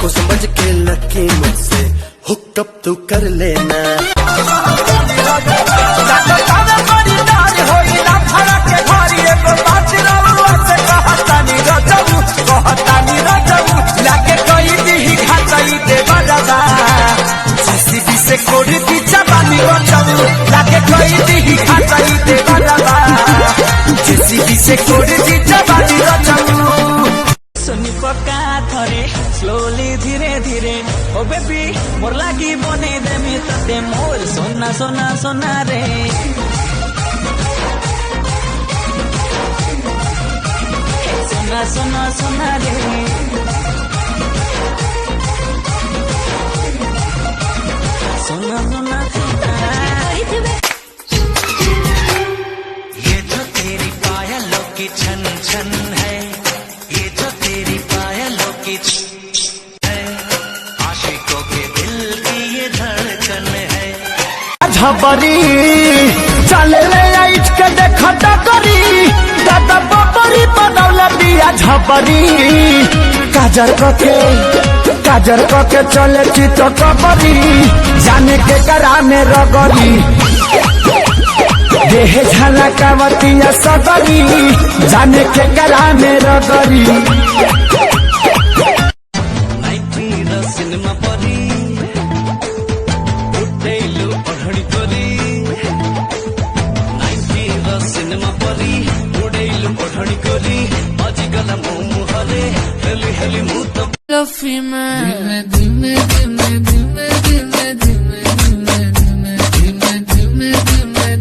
हो समझ के लकी मुझसे हुक्कप तू कर लेना। से कोड़ी की चबानी बचाऊ लागे कोई दी खाताई दे बजावा जेसीबी से कोड़ी की चबानी बचाऊ सुनी पक्का थरे स्लोली धीरे धीरे ओ बेबी मोर लागी बने दे मी तते मोर सोना सोना सोना रे सोना सोना सोना रे सोना सोना ये जो तेरी पायलों की छन छन है, ये जो तेरी पायलों की है, आशिकों के दिल की ये धड़कन है। झबरी चले ले आइट के देखा डकरी दादा बबरी बनौला बिया झबरी काजर के चले चित कबरी जाने के करा में रगरी देह झलकावतिया सबरी जाने के करा में रगरी सिनेमा परी उठेलु पढ़ी करी सिनेमा परी उड़ेलु पढ़ी करी आजकल मुहले हेली हेली मुत धीमे धीमे धीमे धीमे धीमे धीमे धीमे धीमे धीमे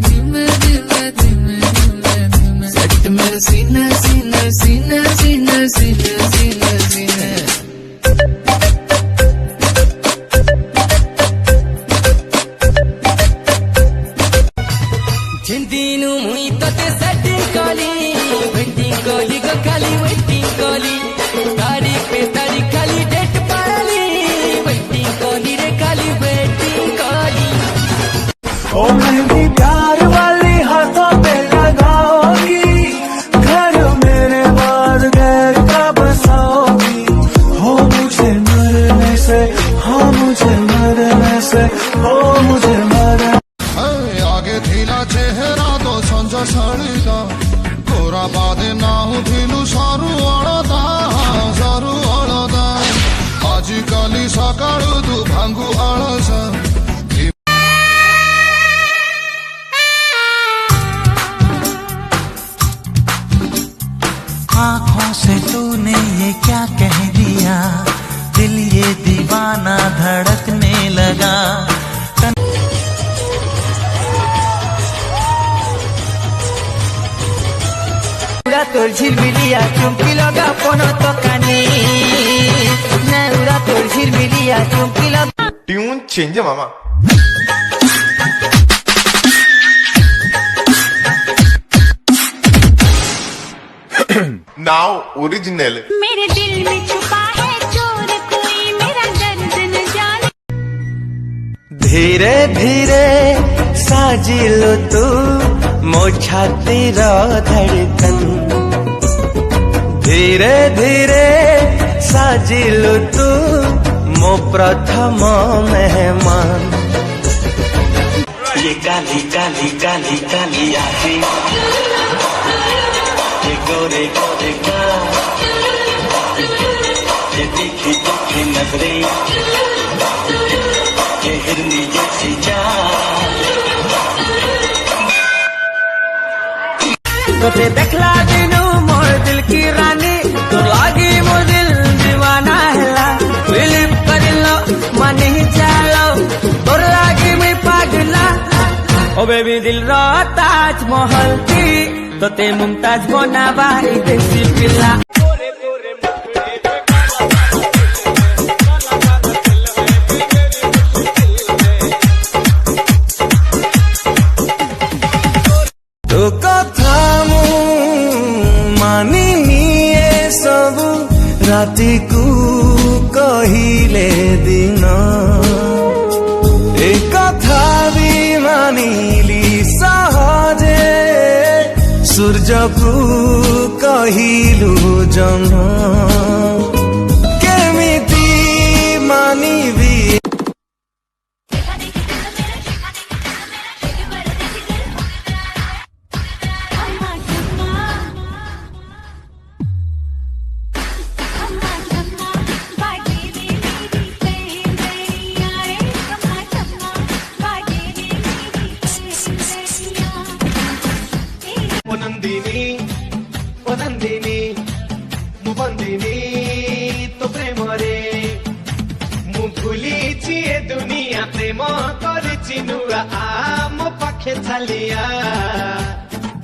धीमे धीमे धीमे धीमे सट में सीना सीना सीना सीना सीना सीना सीना जिंदीनु मुई तते सेटिंग कली वेटिंग कली गो खाली वेटिंग कली तारीख पे तारीख खाली डेट पाली वेटिंग कली रे खाली वेटिंग कली ओ मेरी प्यार वाली हाथों पे लगाओगी घर मेरे बाद गैर का बसाओगी हो मुझे मरने से हो मुझे मरने से हो मुझे मरने आगे थीला चेहरा तो संजा साड़ीदा कोरा बादे ना उठिलु सारू अड़दा सारू अड़दा आजिकाली सकाळु तू भांगु आळस आँखों से तूने ये क्या कह दिया दिल ये दीवाना धड़कने लगा तोर झिलमिलिया चुमकी लगा कोनो तो कानी ना उड़ा तोर झिलमिलिया चुमकी लगा ट्यून चेंज मामा नाउ ओरिजिनल मेरे दिल में छुपा है चोर कोई मेरा दर्द न जाने धीरे धीरे साजिलो तू मो छातीर धड़कन धीरे धीरे साजिलु तू मो प्रथम मेहमान ये काली काली काली काली आँखें ये गोरे गोरे गाल ये तीखी तीखी नजरें ये हिरनी जैसी चाल तोते देखला दिनु मोर दिल की रानी तो लागी मो दिल दीवाना हैला फिलिप करिलो मनी चालो तोर लागी मैं पागला ओ बेबी दिल रो ताजमहल की तोते मुमताज बनावा ई देसी पिल्ला तो कथा मानिए सब राति को कहिले दिन ए कथा भी मानिली सहजे सूर्य को कहिलु जन केमिति ନୂଆ ଆମ ପାଖେ ଛାଲିଆ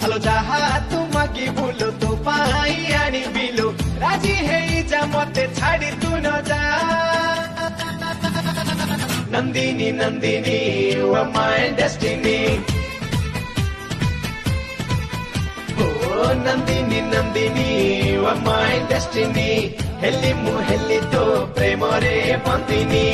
ଆଲୋ ଯାହା ତୁ ମାଗିବୁଲୁ ତୋ ପାଇଁ ଆଣିବିଲୁ ରାଜି ହେଇଯା ମତେ ଛାଡ଼ି ତୁ ନ ଯା Nandini Nandini you are my destiny oh Nandini Nandini you are my destiny ହେଲି ମୁଁ ହେଲି ତୋ ପ୍ରେମରେ ବନ୍ଦିନୀ